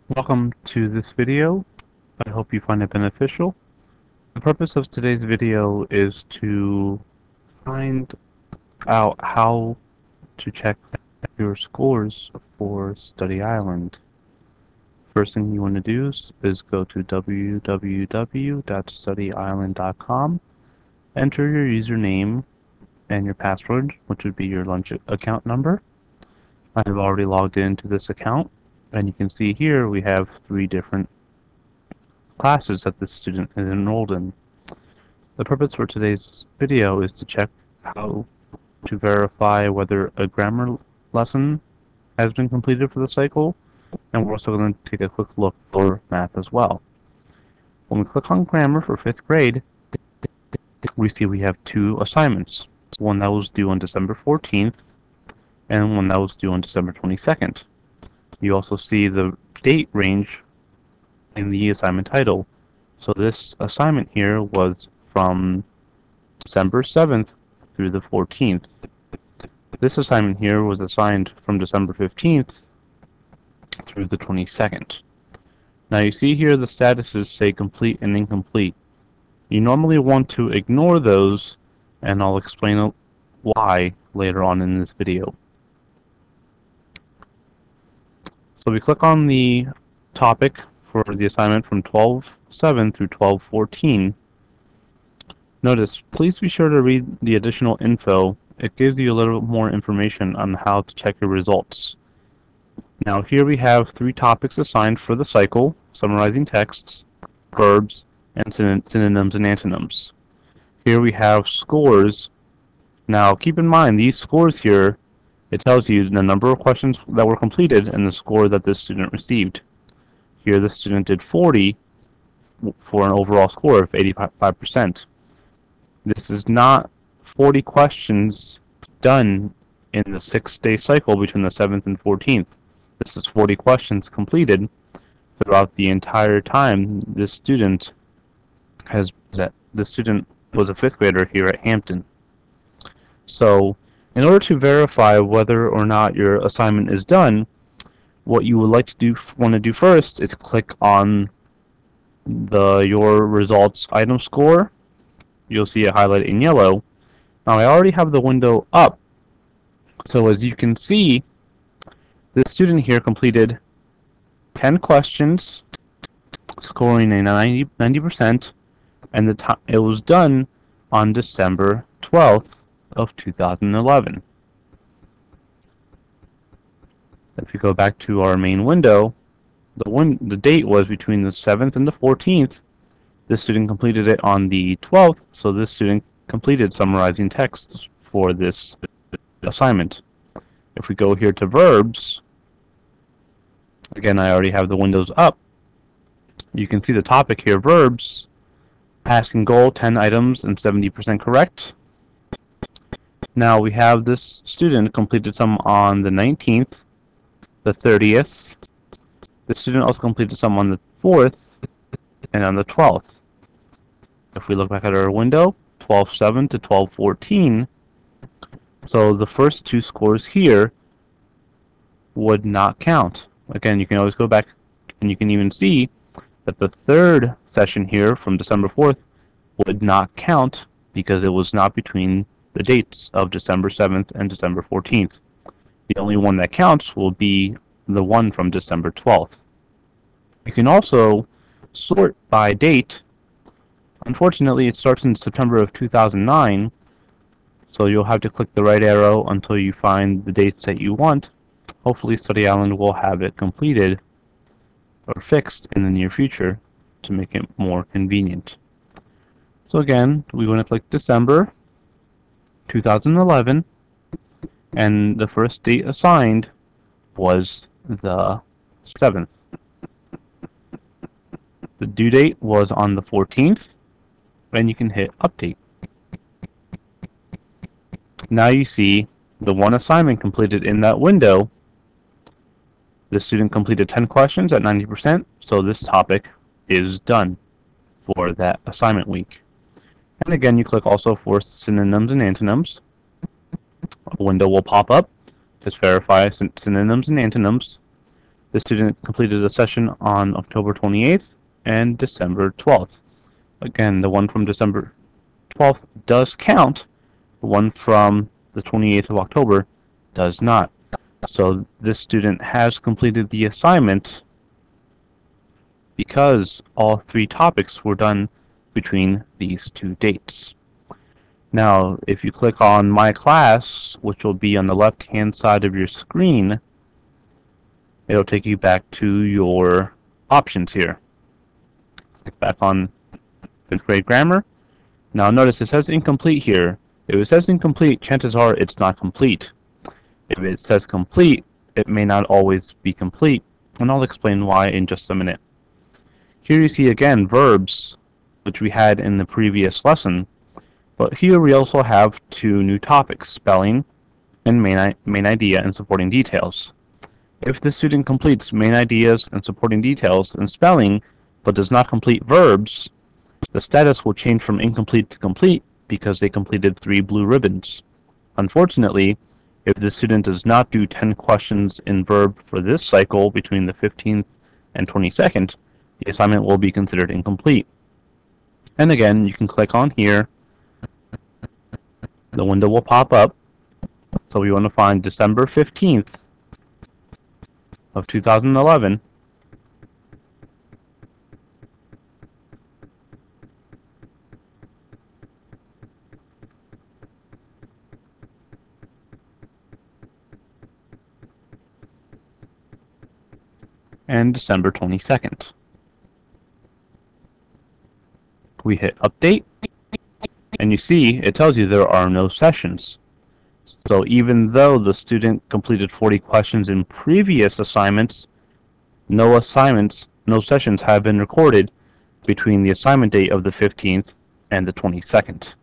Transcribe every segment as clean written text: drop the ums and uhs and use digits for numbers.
Welcome to this video. I hope you find it beneficial. The purpose of today's video is to find out how to check your scores for Study Island. First thing you want to do is go to www.studyisland.com, enter your username and your password, which would be your lunch account number. I have already logged into this account, and you can see here we have 3 different classes that this student is enrolled in. The purpose for today's video is to check how to verify whether a grammar lesson has been completed for the cycle, and we're also going to take a quick look for math as well. When we click on grammar for 5th grade, we see we have 2 assignments, one that was due on December 14th and one that was due on December 22nd. You also see the date range in the assignment title. So this assignment here was from December 7th through the 14th. This assignment here was assigned from December 15th through the 22nd. Now you see here the statuses say complete and incomplete. You normally want to ignore those, and I'll explain why later on in this video. So we click on the topic for the assignment from 12/7 through 12/14. Notice, please be sure to read the additional info. It gives you a little more information on how to check your results. Now here we have 3 topics assigned for the cycle: summarizing texts, verbs, and synonyms and antonyms. Here we have scores. Now keep in mind, these scores here, it tells you the number of questions that were completed and the score that this student received. Here the student did 40 for an overall score of 85%. This is not 40 questions done in the 6-day cycle between the 7th and 14th. This is 40 questions completed throughout the entire time this student was a 5th grader here at Hampton. So in order to verify whether or not your assignment is done, what you would want to do first is click on your results item score. You'll see it highlighted in yellow. Now I already have the window up, so as you can see, the student here completed 10 questions, scoring a 90%, and it was done on December 12th of 2011. If you go back to our main window, the date was between the 7th and the 14th. This student completed it on the 12th, so this student completed summarizing text for this assignment. If we go here to verbs, again, I already have the windows up. You can see the topic here, verbs, passing goal, 10 items and 70% correct. Now we have this student completed some on the 19th, the 30th. The student also completed some on the 4th and on the 12th. If we look back at our window, 12/7 to 12/14, so the first 2 scores here would not count. Again, you can always go back and you can even see that the 3rd session here from December 4th would not count because it was not between the dates of December 7th and December 14th. The only one that counts will be the one from December 12th. You can also sort by date. Unfortunately, it starts in September of 2009, so you'll have to click the right arrow until you find the dates that you want. Hopefully Study Island will have it completed or fixed in the near future to make it more convenient. So again, we want to click December 2011, and the first date assigned was the 7th. The due date was on the 14th, and you can hit update. Now you see the one assignment completed in that window. The student completed 10 questions at 90%, so this topic is done for that assignment week. And again, you click also for synonyms and antonyms. A window will pop up. Just verify synonyms and antonyms. The student completed a session on October 28th and December 12th. Again, the one from December 12th does count. The one from the 28th of October does not. So this student has completed the assignment because all three topics were done between these two dates. Now, if you click on My Class, which will be on the left-hand side of your screen, it'll take you back to your options here. Click back on 5th grade grammar. Now notice it says incomplete here. If it says incomplete, chances are it's not complete. If it says complete, it may not always be complete, and I'll explain why in just a minute. Here you see again verbs, which we had in the previous lesson, but here we also have two new topics, spelling and main idea and supporting details. If the student completes main ideas and supporting details and spelling, but does not complete verbs, the status will change from incomplete to complete because they completed 3 blue ribbons. Unfortunately, if the student does not do 10 questions in verb for this cycle between the 15th and 22nd, the assignment will be considered incomplete. And again, you can click on here. The window will pop up. So we want to find December 15th of 2011. And December 22nd. We hit update, and you see it tells you there are no sessions. So even though the student completed 40 questions in previous assignments, no sessions have been recorded between the assignment date of the 15th and the 22nd.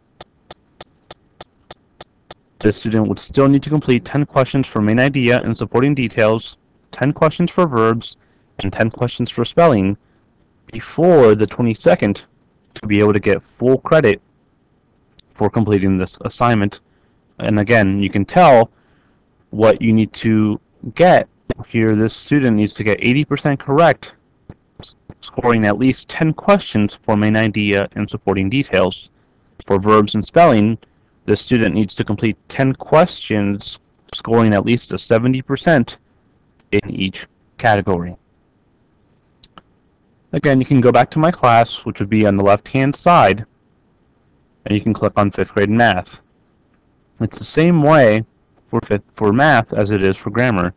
The student would still need to complete 10 questions for main idea and supporting details, 10 questions for verbs, and 10 questions for spelling before the 22nd to be able to get full credit for completing this assignment. And again, you can tell what you need to get. Here, this student needs to get 80% correct, scoring at least 10 questions for main idea and supporting details. For verbs and spelling, this student needs to complete 10 questions, scoring at least a 70% in each category. Again, you can go back to My Class, which would be on the left-hand side, and you can click on 5th grade math. It's the same way for math as it is for grammar.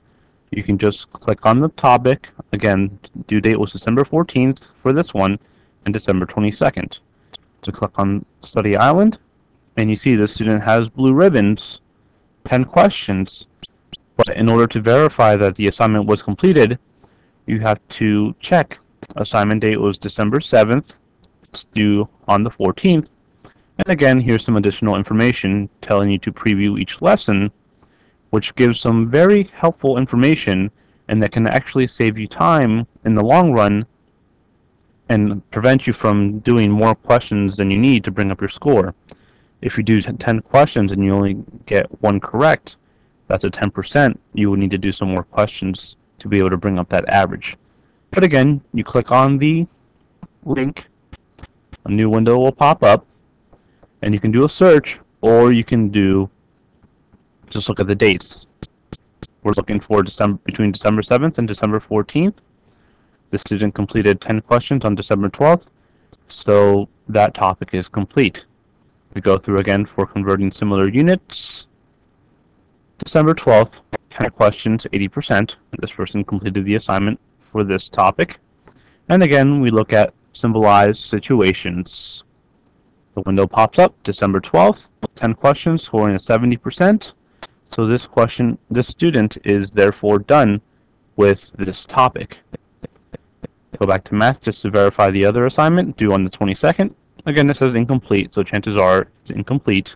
You can just click on the topic. Again, due date was December 14th for this one, and December 22nd. So click on Study Island, and you see the student has blue ribbons, 10 questions. But in order to verify that the assignment was completed, you have to check. Assignment date was December 7th. It's due on the 14th. And again, here's some additional information telling you to preview each lesson, which gives some very helpful information and that can actually save you time in the long run and prevent you from doing more questions than you need to bring up your score. If you do 10 questions and you only get 1 correct, that's a 10%. You would need to do some more questions to be able to bring up that average. But again, you click on the link, a new window will pop up, and you can do a search, or you can just look at the dates. We're looking for between December 7th and December 14th. The student completed 10 questions on December 12th, so that topic is complete. We go through again for converting similar units. December 12th, 10 questions, 80%. This person completed the assignment for this topic. And again, we look at symbolized situations. The window pops up, December 12th, 10 questions, scoring a 70%. So this student is therefore done with this topic. Go back to math just to verify the other assignment, due on the 22nd. Again, this says incomplete, so chances are it's incomplete.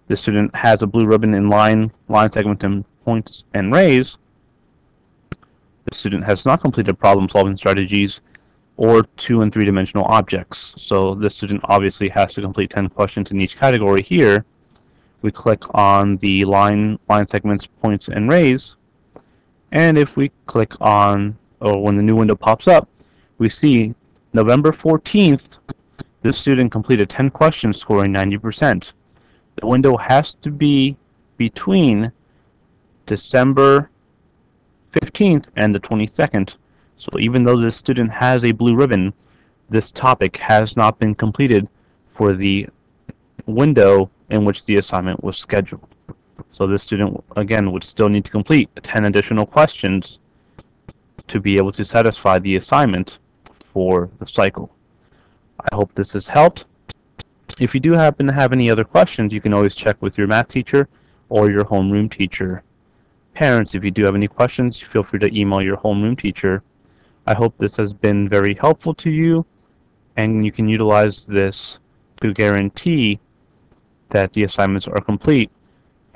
The student has a blue ribbon in line segment, and points and raise. The student has not completed problem-solving strategies or 2- and 3-dimensional objects. So this student obviously has to complete 10 questions in each category here. We click on the line segments, points, and raise, And if we click on, or when the new window pops up, we see November 14th, this student completed 10 questions scoring 90%. The window has to be between December 15th and the 22nd. So even though this student has a blue ribbon, this topic has not been completed for the window in which the assignment was scheduled. So this student, again, would still need to complete 10 additional questions to be able to satisfy the assignment for the cycle. I hope this has helped. If you do happen to have any other questions, you can always check with your math teacher or your homeroom teacher. Parents, if you do have any questions, feel free to email your homeroom teacher. I hope this has been very helpful to you, and you can utilize this to guarantee that the assignments are complete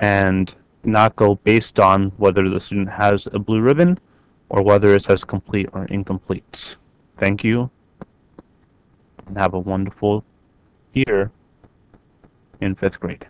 and not go based on whether the student has a blue ribbon or whether it says complete or incomplete. Thank you, and have a wonderful year in 5th grade.